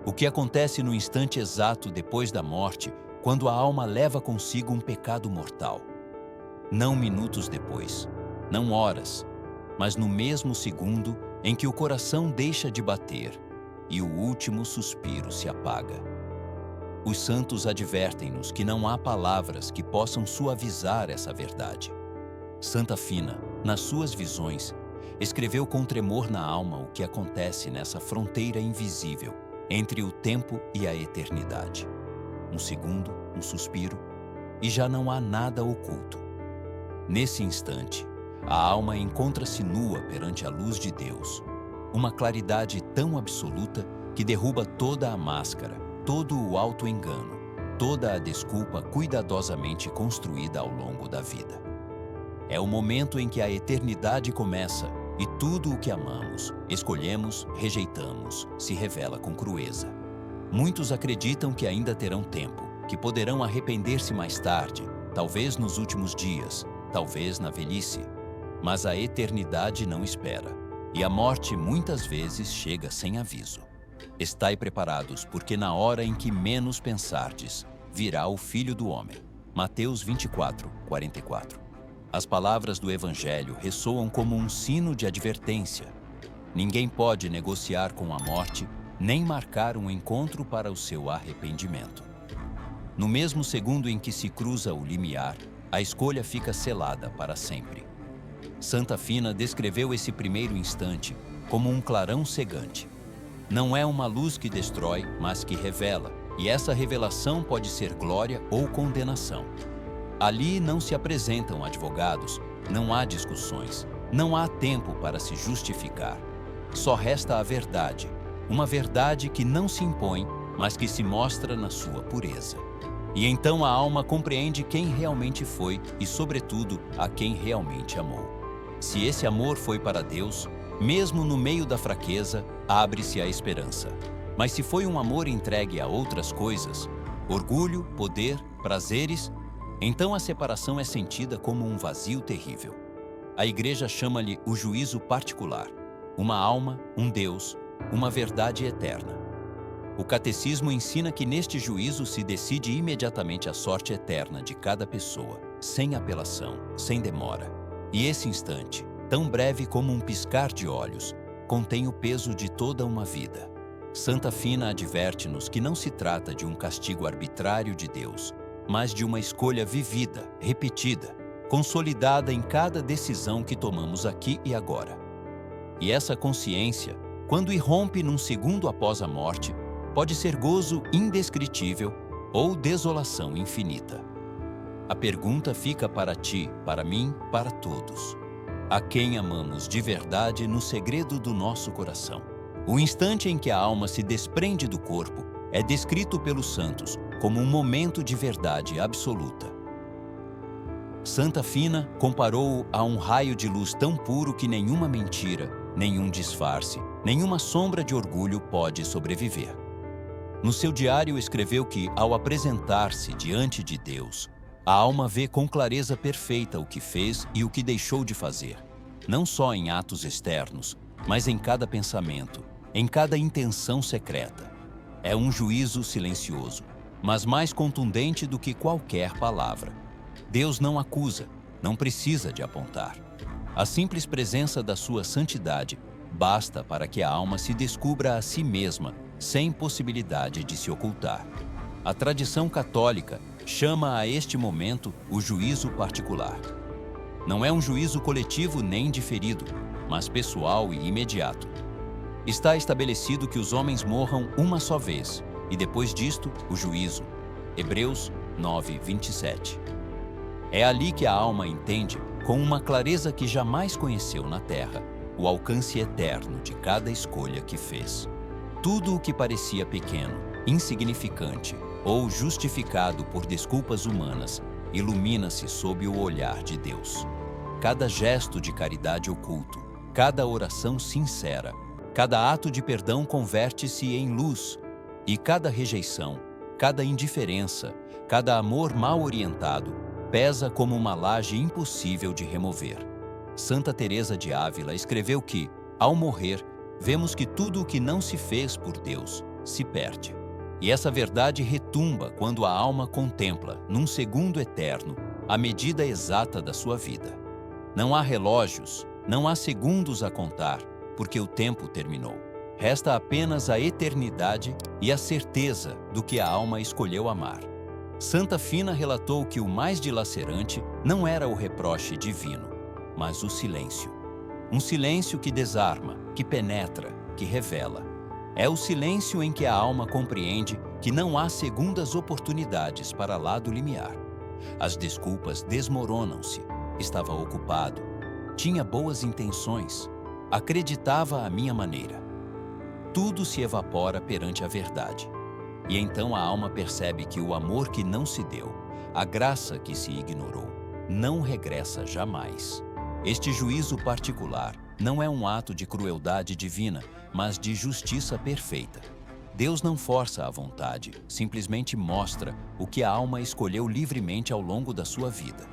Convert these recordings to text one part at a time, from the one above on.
O que acontece no instante exato depois da morte, quando a alma leva consigo um pecado mortal. Não minutos depois, não horas, mas no mesmo segundo em que o coração deixa de bater e o último suspiro se apaga. Os santos advertem-nos que não há palavras que possam suavizar essa verdade. Santa Fina, nas suas visões, escreveu com tremor na alma o que acontece nessa fronteira invisível entre o tempo e a eternidade. Um segundo, um suspiro, e já não há nada oculto. Nesse instante, a alma encontra-se nua perante a luz de Deus, uma claridade tão absoluta que derruba toda a máscara, todo o auto-engano, toda a desculpa cuidadosamente construída ao longo da vida. É o momento em que a eternidade começa e tudo o que amamos, escolhemos, rejeitamos, se revela com crueza. Muitos acreditam que ainda terão tempo, que poderão arrepender-se mais tarde, talvez nos últimos dias, talvez na velhice. Mas a eternidade não espera, e a morte muitas vezes chega sem aviso. Estai preparados, porque na hora em que menos pensardes, virá o Filho do Homem. Mateus 24, 44. As palavras do Evangelho ressoam como um sino de advertência. Ninguém pode negociar com a morte, nem marcar um encontro para o seu arrependimento. No mesmo segundo em que se cruza o limiar, a escolha fica selada para sempre. Santa Fina descreveu esse primeiro instante como um clarão cegante. Não é uma luz que destrói, mas que revela, e essa revelação pode ser glória ou condenação. Ali não se apresentam advogados, não há discussões, não há tempo para se justificar. Só resta a verdade, uma verdade que não se impõe, mas que se mostra na sua pureza. E então a alma compreende quem realmente foi e, sobretudo, a quem realmente amou. Se esse amor foi para Deus, mesmo no meio da fraqueza, abre-se a esperança. Mas se foi um amor entregue a outras coisas, orgulho, poder, prazeres, então a separação é sentida como um vazio terrível. A Igreja chama-lhe o juízo particular, uma alma, um Deus, uma verdade eterna. O Catecismo ensina que neste juízo se decide imediatamente a sorte eterna de cada pessoa, sem apelação, sem demora. E esse instante, tão breve como um piscar de olhos, contém o peso de toda uma vida. Santa Fina adverte-nos que não se trata de um castigo arbitrário de Deus, mas de uma escolha vivida, repetida, consolidada em cada decisão que tomamos aqui e agora. E essa consciência, quando irrompe num segundo após a morte, pode ser gozo indescritível ou desolação infinita. A pergunta fica para ti, para mim, para todos. A quem amamos de verdade no segredo do nosso coração? O instante em que a alma se desprende do corpo é descrito pelos santos como um momento de verdade absoluta. Santa Fina comparou-o a um raio de luz tão puro que nenhuma mentira, nenhum disfarce, nenhuma sombra de orgulho pode sobreviver. No seu diário escreveu que, ao apresentar-se diante de Deus, a alma vê com clareza perfeita o que fez e o que deixou de fazer, não só em atos externos, mas em cada pensamento, em cada intenção secreta. É um juízo silencioso, mas mais contundente do que qualquer palavra. Deus não acusa, não precisa de apontar. A simples presença da sua santidade basta para que a alma se descubra a si mesma, sem possibilidade de se ocultar. A tradição católica chama a este momento o juízo particular. Não é um juízo coletivo nem diferido, mas pessoal e imediato. Está estabelecido que os homens morram uma só vez, e depois disto, o juízo. Hebreus 9, 27. É ali que a alma entende, com uma clareza que jamais conheceu na terra, o alcance eterno de cada escolha que fez. Tudo o que parecia pequeno, insignificante ou justificado por desculpas humanas, ilumina-se sob o olhar de Deus. Cada gesto de caridade oculto, cada oração sincera, cada ato de perdão converte-se em luz, e cada rejeição, cada indiferença, cada amor mal orientado, pesa como uma laje impossível de remover. Santa Teresa de Ávila escreveu que, ao morrer, vemos que tudo o que não se fez por Deus se perde. E essa verdade retumba quando a alma contempla, num segundo eterno, a medida exata da sua vida. Não há relógios, não há segundos a contar, porque o tempo terminou. Resta apenas a eternidade e a certeza do que a alma escolheu amar. Santa Fina relatou que o mais dilacerante não era o reproche divino, mas o silêncio. Um silêncio que desarma, que penetra, que revela. É o silêncio em que a alma compreende que não há segundas oportunidades para lá do limiar. As desculpas desmoronam-se. Estava ocupado. Tinha boas intenções. Acreditava à minha maneira. Tudo se evapora perante a verdade. E então a alma percebe que o amor que não se deu, a graça que se ignorou, não regressa jamais. Este juízo particular não é um ato de crueldade divina, mas de justiça perfeita. Deus não força a vontade, simplesmente mostra o que a alma escolheu livremente ao longo da sua vida.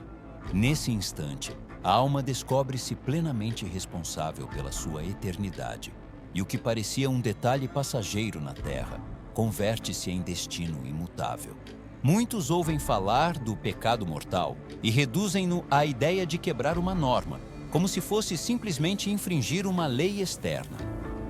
Nesse instante, a alma descobre-se plenamente responsável pela sua eternidade. E o que parecia um detalhe passageiro na terra, converte-se em destino imutável. Muitos ouvem falar do pecado mortal e reduzem-no à ideia de quebrar uma norma, como se fosse simplesmente infringir uma lei externa.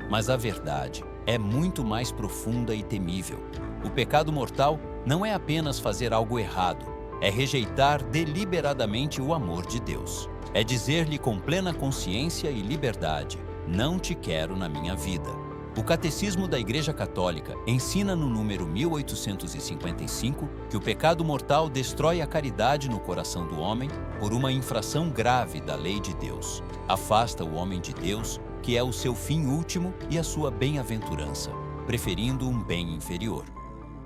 Mas a verdade é muito mais profunda e temível. O pecado mortal não é apenas fazer algo errado, é rejeitar deliberadamente o amor de Deus. É dizer-lhe com plena consciência e liberdade: não te quero na minha vida. O Catecismo da Igreja Católica ensina no número 1855 que o pecado mortal destrói a caridade no coração do homem por uma infração grave da lei de Deus. Afasta o homem de Deus, que é o seu fim último e a sua bem-aventurança, preferindo um bem inferior.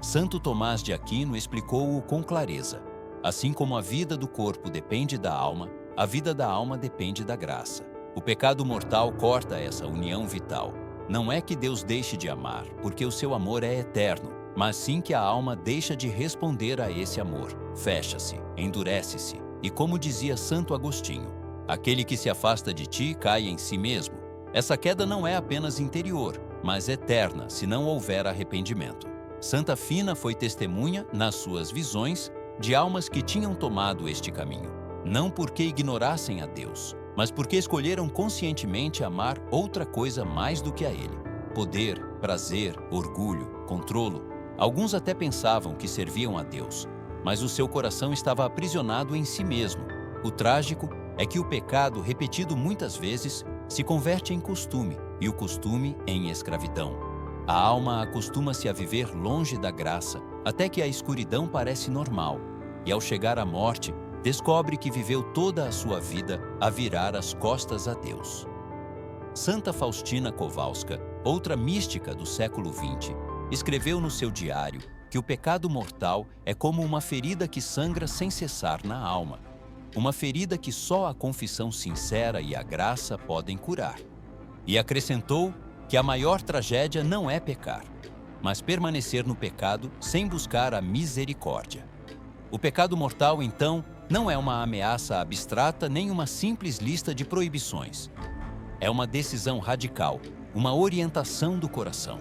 Santo Tomás de Aquino explicou-o com clareza. Assim como a vida do corpo depende da alma, a vida da alma depende da graça. O pecado mortal corta essa união vital. Não é que Deus deixe de amar, porque o seu amor é eterno, mas sim que a alma deixa de responder a esse amor. Fecha-se, endurece-se, e como dizia Santo Agostinho, aquele que se afasta de ti cai em si mesmo. Essa queda não é apenas interior, mas eterna, se não houver arrependimento. Santa Fina foi testemunha, nas suas visões, de almas que tinham tomado este caminho, não porque ignorassem a Deus, mas porque escolheram conscientemente amar outra coisa mais do que a Ele. Poder, prazer, orgulho, controlo. Alguns até pensavam que serviam a Deus, mas o seu coração estava aprisionado em si mesmo. O trágico é que o pecado, repetido muitas vezes, se converte em costume, e o costume em escravidão. A alma acostuma-se a viver longe da graça, até que a escuridão parece normal, e ao chegar à morte, descobre que viveu toda a sua vida a virar as costas a Deus. Santa Faustina Kowalska, outra mística do século XX, escreveu no seu diário que o pecado mortal é como uma ferida que sangra sem cessar na alma, uma ferida que só a confissão sincera e a graça podem curar. E acrescentou que a maior tragédia não é pecar, mas permanecer no pecado sem buscar a misericórdia. O pecado mortal, então, não é uma ameaça abstrata nem uma simples lista de proibições. É uma decisão radical, uma orientação do coração.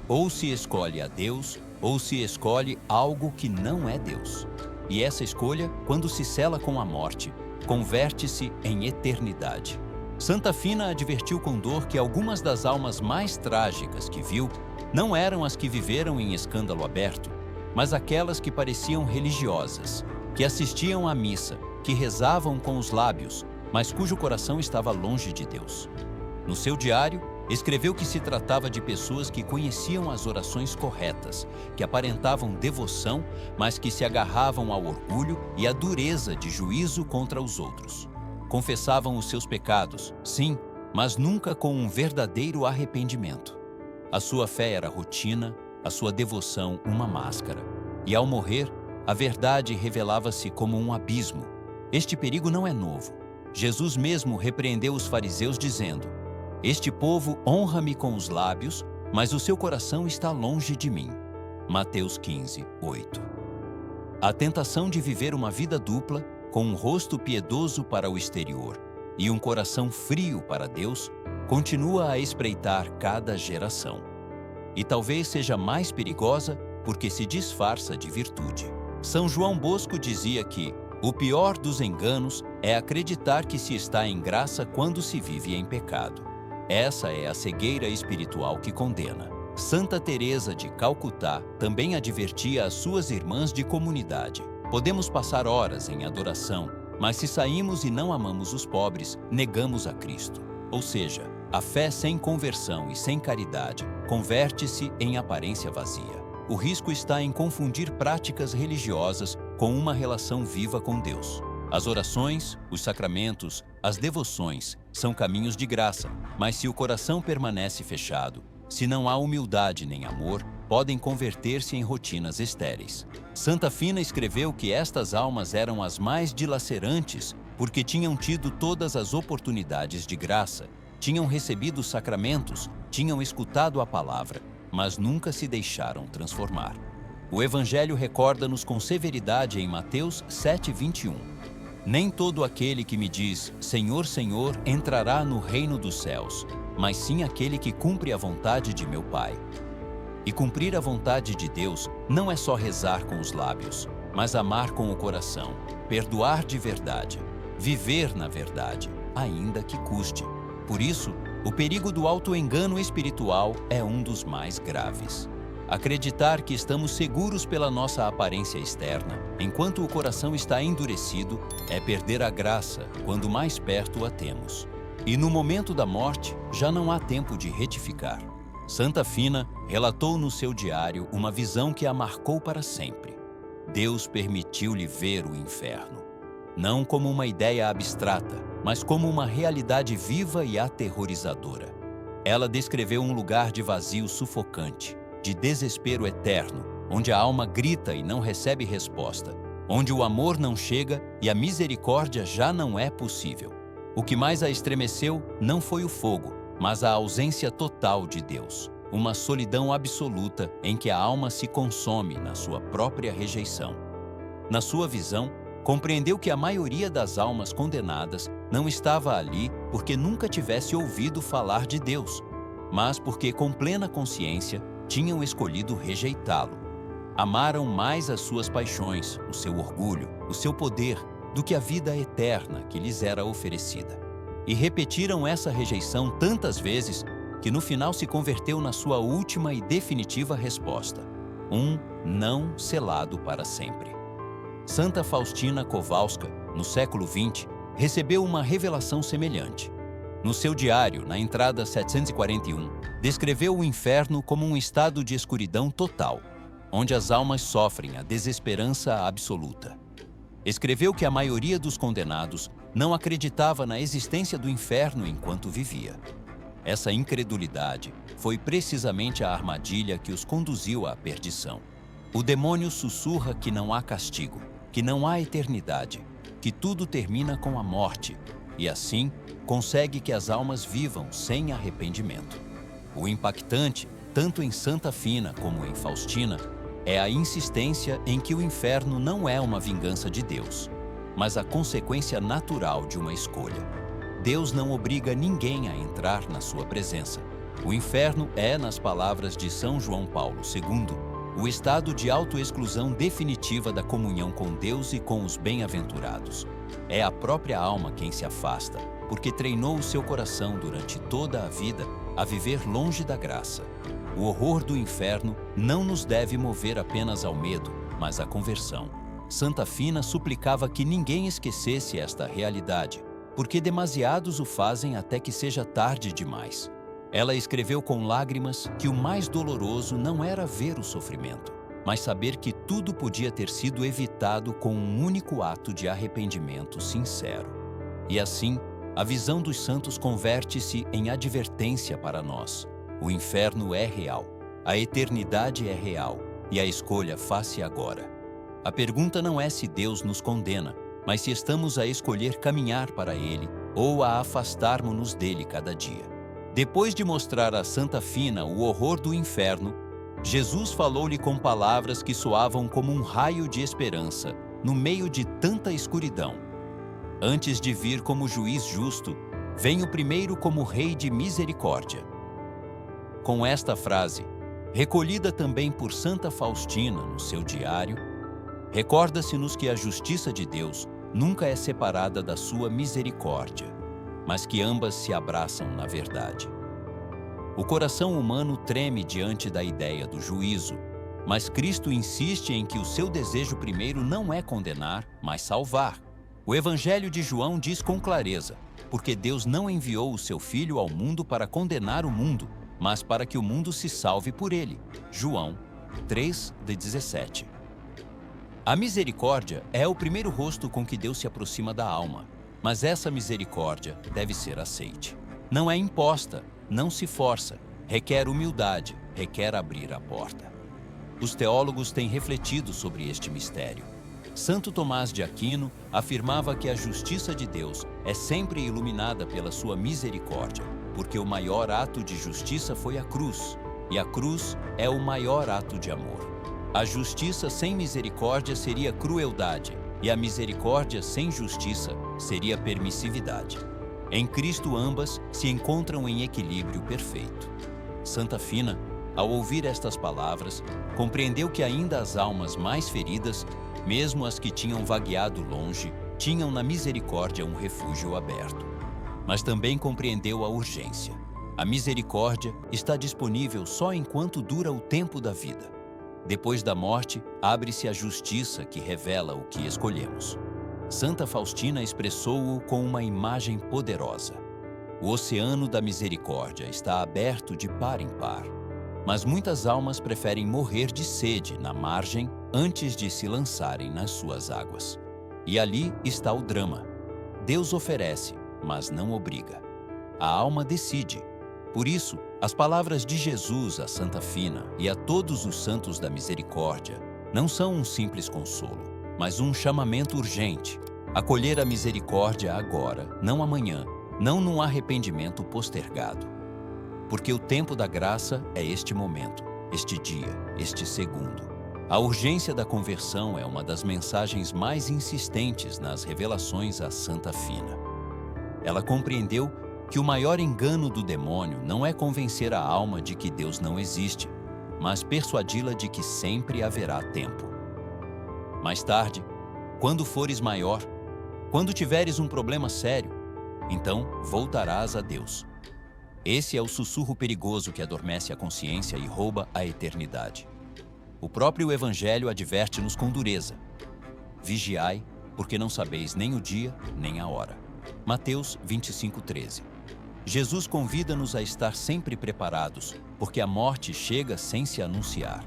Ou se escolhe a Deus, ou se escolhe algo que não é Deus. E essa escolha, quando se sela com a morte, converte-se em eternidade. Santa Fina advertiu com dor que algumas das almas mais trágicas que viu não eram as que viveram em escândalo aberto, mas aquelas que pareciam religiosas, que assistiam à missa, que rezavam com os lábios, mas cujo coração estava longe de Deus. No seu diário, escreveu que se tratava de pessoas que conheciam as orações corretas, que aparentavam devoção, mas que se agarravam ao orgulho e à dureza de juízo contra os outros. Confessavam os seus pecados, sim, mas nunca com um verdadeiro arrependimento. A sua fé era rotina, a sua devoção uma máscara. E ao morrer, a verdade revelava-se como um abismo. Este perigo não é novo. Jesus mesmo repreendeu os fariseus dizendo: "Este povo honra-me com os lábios, mas o seu coração está longe de mim." Mateus 15, 8. A tentação de viver uma vida dupla, com um rosto piedoso para o exterior e um coração frio para Deus, continua a espreitar cada geração. e talvez seja mais perigosa porque se disfarça de virtude. São João Bosco dizia que o pior dos enganos é acreditar que se está em graça quando se vive em pecado. Essa é a cegueira espiritual que condena. Santa Teresa de Calcutá também advertia as suas irmãs de comunidade. Podemos passar horas em adoração, mas se saímos e não amamos os pobres, negamos a Cristo. Ou seja, a fé sem conversão e sem caridade converte-se em aparência vazia. O risco está em confundir práticas religiosas com uma relação viva com Deus. As orações, os sacramentos, as devoções são caminhos de graça, mas se o coração permanece fechado, se não há humildade nem amor, podem converter-se em rotinas estéreis. Santa Fina escreveu que estas almas eram as mais dilacerantes porque tinham tido todas as oportunidades de graça, tinham recebido os sacramentos, tinham escutado a palavra, mas nunca se deixaram transformar. O Evangelho recorda-nos com severidade em Mateus 7:21. Nem todo aquele que me diz, Senhor, Senhor, entrará no reino dos céus, mas sim aquele que cumpre a vontade de meu Pai. E cumprir a vontade de Deus não é só rezar com os lábios, mas amar com o coração, perdoar de verdade, viver na verdade, ainda que custe. Por isso, o perigo do autoengano espiritual é um dos mais graves. Acreditar que estamos seguros pela nossa aparência externa, enquanto o coração está endurecido, é perder a graça quando mais perto a temos. E no momento da morte, já não há tempo de retificar. Santa Fina relatou no seu diário uma visão que a marcou para sempre. Deus permitiu-lhe ver o inferno, não como uma ideia abstrata, mas como uma realidade viva e aterrorizadora. Ela descreveu um lugar de vazio sufocante, de desespero eterno, onde a alma grita e não recebe resposta, onde o amor não chega e a misericórdia já não é possível. O que mais a estremeceu não foi o fogo, mas a ausência total de Deus, uma solidão absoluta em que a alma se consome na sua própria rejeição. Na sua visão, compreendeu que a maioria das almas condenadas não estava ali porque nunca tivesse ouvido falar de Deus, mas porque, com plena consciência, tinham escolhido rejeitá-lo. Amaram mais as suas paixões, o seu orgulho, o seu poder, do que a vida eterna que lhes era oferecida. E repetiram essa rejeição tantas vezes que no final se converteu na sua última e definitiva resposta, um não selado para sempre. Santa Faustina Kowalska, no século XX, recebeu uma revelação semelhante. No seu diário, na entrada 741, descreveu o inferno como um estado de escuridão total, onde as almas sofrem a desesperança absoluta. Escreveu que a maioria dos condenados não acreditava na existência do inferno enquanto vivia. Essa incredulidade foi precisamente a armadilha que os conduziu à perdição. O demônio sussurra que não há castigo, que não há eternidade, que tudo termina com a morte, e assim consegue que as almas vivam sem arrependimento. O impactante, tanto em Santa Fina como em Faustina, é a insistência em que o inferno não é uma vingança de Deus, mas a consequência natural de uma escolha. Deus não obriga ninguém a entrar na sua presença. O inferno é, nas palavras de São João Paulo II, o estado de autoexclusão definitiva da comunhão com Deus e com os bem-aventurados. É a própria alma quem se afasta, porque treinou o seu coração durante toda a vida a viver longe da graça. O horror do inferno não nos deve mover apenas ao medo, mas à conversão. Santa Fina suplicava que ninguém esquecesse esta realidade, porque demasiados o fazem até que seja tarde demais. Ela escreveu com lágrimas que o mais doloroso não era ver o sofrimento, mas saber que tudo podia ter sido evitado com um único ato de arrependimento sincero. E assim, a visão dos santos converte-se em advertência para nós. O inferno é real, a eternidade é real, e a escolha faz-se agora. A pergunta não é se Deus nos condena, mas se estamos a escolher caminhar para Ele ou a afastarmos-nos dele cada dia. Depois de mostrar a Santa Fina o horror do inferno, Jesus falou-lhe com palavras que soavam como um raio de esperança no meio de tanta escuridão. Antes de vir como juiz justo, venho primeiro como rei de misericórdia. Com esta frase, Recolhida também por Santa Faustina no seu diário, recorda-se-nos que a justiça de Deus nunca é separada da sua misericórdia, mas que ambas se abraçam na verdade. O coração humano treme diante da ideia do juízo, mas Cristo insiste em que o seu desejo primeiro não é condenar, mas salvar. O Evangelho de João diz com clareza: porque Deus não enviou o seu Filho ao mundo para condenar o mundo, mas para que o mundo se salve por ele. João 3:17. A misericórdia é o primeiro rosto com que Deus se aproxima da alma, mas essa misericórdia deve ser aceite. Não é imposta, não se força, requer humildade, requer abrir a porta. Os teólogos têm refletido sobre este mistério. Santo Tomás de Aquino afirmava que a justiça de Deus é sempre iluminada pela sua misericórdia, porque o maior ato de justiça foi a cruz, e a cruz é o maior ato de amor. A justiça sem misericórdia seria crueldade, e a misericórdia sem justiça seria permissividade. Em Cristo ambas se encontram em equilíbrio perfeito. Santa Fina, ao ouvir estas palavras, compreendeu que ainda as almas mais feridas, mesmo as que tinham vagueado longe, tinham na misericórdia um refúgio aberto. Mas também compreendeu a urgência. A misericórdia está disponível só enquanto dura o tempo da vida. Depois da morte, abre-se a justiça que revela o que escolhemos. Santa Faustina expressou-o com uma imagem poderosa. O oceano da misericórdia está aberto de par em par, mas muitas almas preferem morrer de sede na margem antes de se lançarem nas suas águas. E ali está o drama. Deus oferece, mas não obriga. A alma decide. Por isso, as palavras de Jesus a Santa Fina e a todos os santos da misericórdia não são um simples consolo, mas um chamamento urgente. Acolher a misericórdia agora, não amanhã, não num arrependimento postergado. Porque o tempo da graça é este momento, este dia, este segundo. A urgência da conversão é uma das mensagens mais insistentes nas revelações a Santa Fina. Ela compreendeu que o maior engano do demônio não é convencer a alma de que Deus não existe, mas persuadi-la de que sempre haverá tempo. Mais tarde, quando fores maior, quando tiveres um problema sério, então voltarás a Deus. Esse é o sussurro perigoso que adormece a consciência e rouba a eternidade. O próprio Evangelho adverte-nos com dureza. Vigiai, porque não sabeis nem o dia, nem a hora. Mateus 25:13. Jesus convida-nos a estar sempre preparados, porque a morte chega sem se anunciar.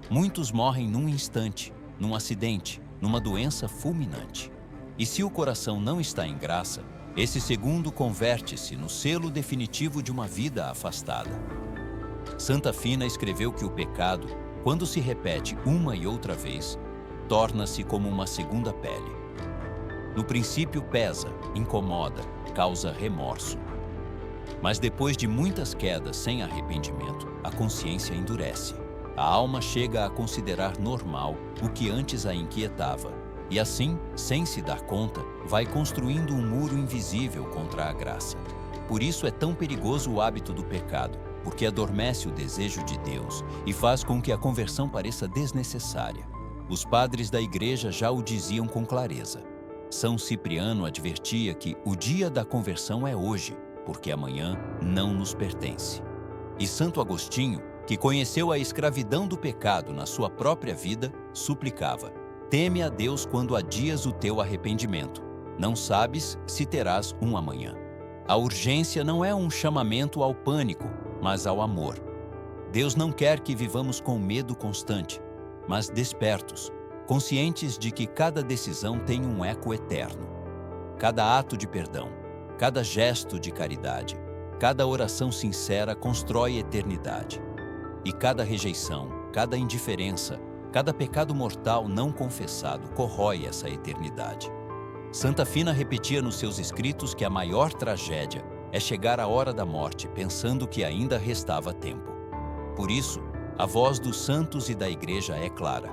Muitos morrem num instante, num acidente, numa doença fulminante. E se o coração não está em graça, esse segundo converte-se no selo definitivo de uma vida afastada. Santa Fina escreveu que o pecado, quando se repete uma e outra vez, torna-se como uma segunda pele. No princípio pesa, incomoda, causa remorso. Mas depois de muitas quedas sem arrependimento, a consciência endurece. A alma chega a considerar normal o que antes a inquietava. E assim, sem se dar conta, vai construindo um muro invisível contra a graça. Por isso é tão perigoso o hábito do pecado, porque adormece o desejo de Deus e faz com que a conversão pareça desnecessária. Os padres da Igreja já o diziam com clareza. São Cipriano advertia que o dia da conversão é hoje, porque amanhã não nos pertence. E Santo Agostinho, que conheceu a escravidão do pecado na sua própria vida, suplicava: teme a Deus quando adias o teu arrependimento. Não sabes se terás um amanhã. A urgência não é um chamamento ao pânico, mas ao amor. Deus não quer que vivamos com medo constante, mas despertos, conscientes de que cada decisão tem um eco eterno. Cada ato de perdão, cada gesto de caridade, cada oração sincera constrói eternidade. E cada rejeição, cada indiferença, cada pecado mortal não confessado corrói essa eternidade. Santa Fina repetia nos seus escritos que a maior tragédia é chegar à hora da morte pensando que ainda restava tempo. Por isso, a voz dos santos e da Igreja é clara.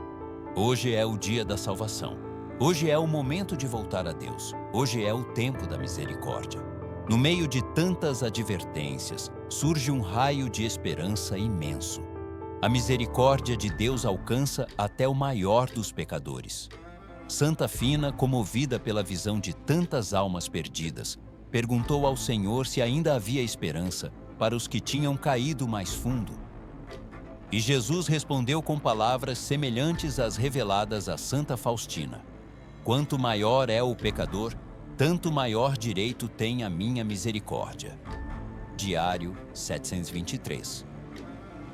Hoje é o dia da salvação. Hoje é o momento de voltar a Deus. Hoje é o tempo da misericórdia. No meio de tantas advertências, surge um raio de esperança imenso. A misericórdia de Deus alcança até o maior dos pecadores. Santa Fina, comovida pela visão de tantas almas perdidas, perguntou ao Senhor se ainda havia esperança para os que tinham caído mais fundo. E Jesus respondeu com palavras semelhantes às reveladas a Santa Faustina: quanto maior é o pecador, tanto maior direito tem a minha misericórdia. Diário 723.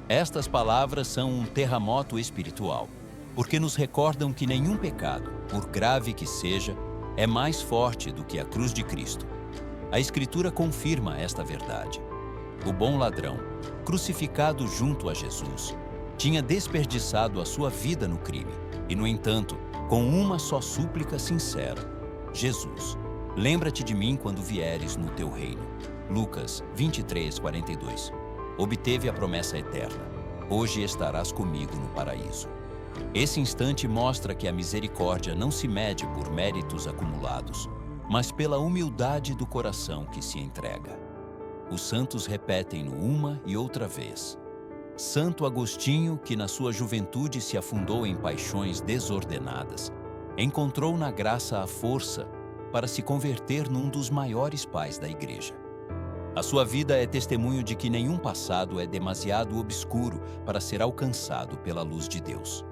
Estas palavras são um terremoto espiritual, porque nos recordam que nenhum pecado, por grave que seja, é mais forte do que a cruz de Cristo. A Escritura confirma esta verdade. O bom ladrão, crucificado junto a Jesus, tinha desperdiçado a sua vida no crime e, no entanto, com uma só súplica sincera: Jesus, lembra-te de mim quando vieres no teu reino. Lucas 23:42. Obteve a promessa eterna: hoje estarás comigo no paraíso. Esse instante mostra que a misericórdia não se mede por méritos acumulados, mas pela humildade do coração que se entrega. Os santos repetem-no uma e outra vez. Santo Agostinho, que na sua juventude se afundou em paixões desordenadas, encontrou na graça a força para se converter num dos maiores pais da Igreja. A sua vida é testemunho de que nenhum passado é demasiado obscuro para ser alcançado pela luz de Deus.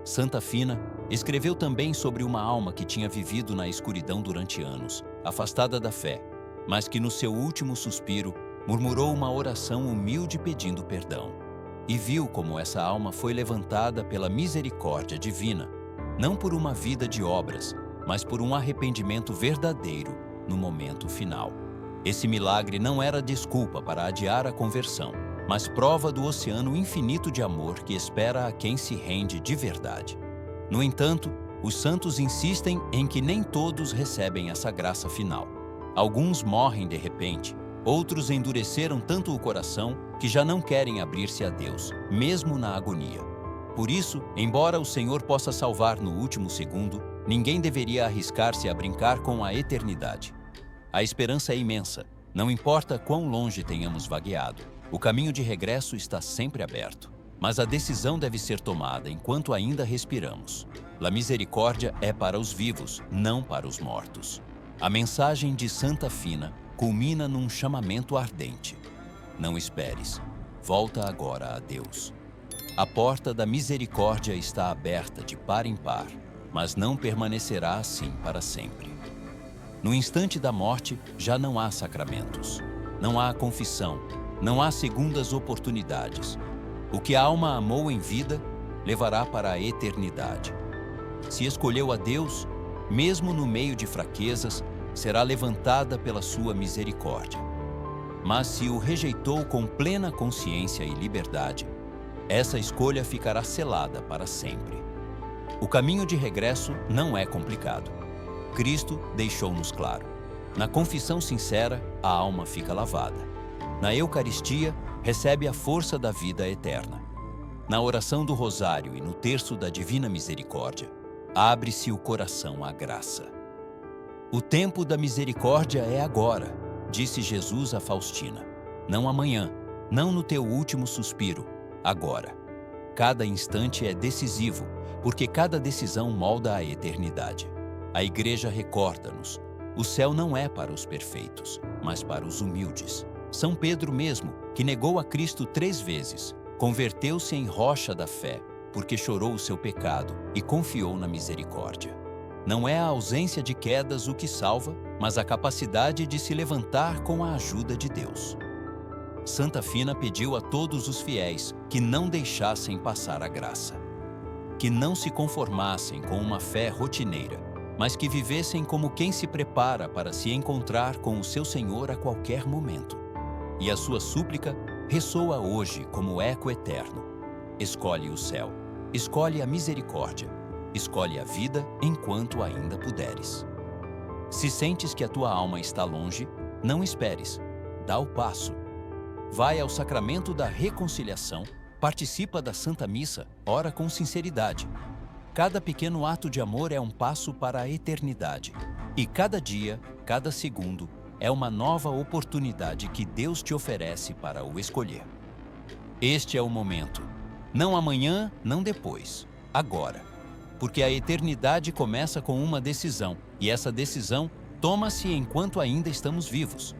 Santa Fina escreveu também sobre uma alma que tinha vivido na escuridão durante anos, afastada da fé, mas que no seu último suspiro murmurou uma oração humilde pedindo perdão. E viu como essa alma foi levantada pela misericórdia divina, não por uma vida de obras, mas por um arrependimento verdadeiro no momento final. Esse milagre não era desculpa para adiar a conversão, mas prova do oceano infinito de amor que espera a quem se rende de verdade. No entanto, os santos insistem em que nem todos recebem essa graça final. Alguns morrem de repente, outros endureceram tanto o coração que já não querem abrir-se a Deus, mesmo na agonia. Por isso, embora o Senhor possa salvar no último segundo, ninguém deveria arriscar-se a brincar com a eternidade. A esperança é imensa, não importa quão longe tenhamos vagueado. O caminho de regresso está sempre aberto, mas a decisão deve ser tomada enquanto ainda respiramos. A misericórdia é para os vivos, não para os mortos. A mensagem de Santa Fina culmina num chamamento ardente. Não esperes, volta agora a Deus. A porta da misericórdia está aberta de par em par, mas não permanecerá assim para sempre. No instante da morte, já não há sacramentos, não há confissão, não há segundas oportunidades. O que a alma amou em vida, levará para a eternidade. Se escolheu a Deus, mesmo no meio de fraquezas, será levantada pela sua misericórdia. Mas se o rejeitou com plena consciência e liberdade, essa escolha ficará selada para sempre. O caminho de regresso não é complicado. Cristo deixou-nos claro. Na confissão sincera, a alma fica lavada. Na Eucaristia, recebe a força da vida eterna. Na oração do Rosário e no terço da Divina Misericórdia, abre-se o coração à graça. O tempo da misericórdia é agora, disse Jesus a Faustina. Não amanhã, não no teu último suspiro, agora. Cada instante é decisivo, porque cada decisão molda a eternidade. A Igreja recorda-nos: o céu não é para os perfeitos, mas para os humildes. São Pedro mesmo, que negou a Cristo 3 vezes, converteu-se em rocha da fé, porque chorou o seu pecado e confiou na misericórdia. Não é a ausência de quedas o que salva, mas a capacidade de se levantar com a ajuda de Deus. Santa Fina pediu a todos os fiéis que não deixassem passar a graça, que não se conformassem com uma fé rotineira, mas que vivessem como quem se prepara para se encontrar com o seu Senhor a qualquer momento. E a sua súplica ressoa hoje como eco eterno. Escolhe o céu, escolhe a misericórdia, escolhe a vida enquanto ainda puderes. Se sentes que a tua alma está longe, não esperes, dá o passo. Vai ao sacramento da reconciliação, participa da Santa Missa, ora com sinceridade. Cada pequeno ato de amor é um passo para a eternidade. E cada dia, cada segundo, é uma nova oportunidade que Deus te oferece para o escolher. Este é o momento. Não amanhã, não depois. Agora. Porque a eternidade começa com uma decisão, e essa decisão toma-se enquanto ainda estamos vivos.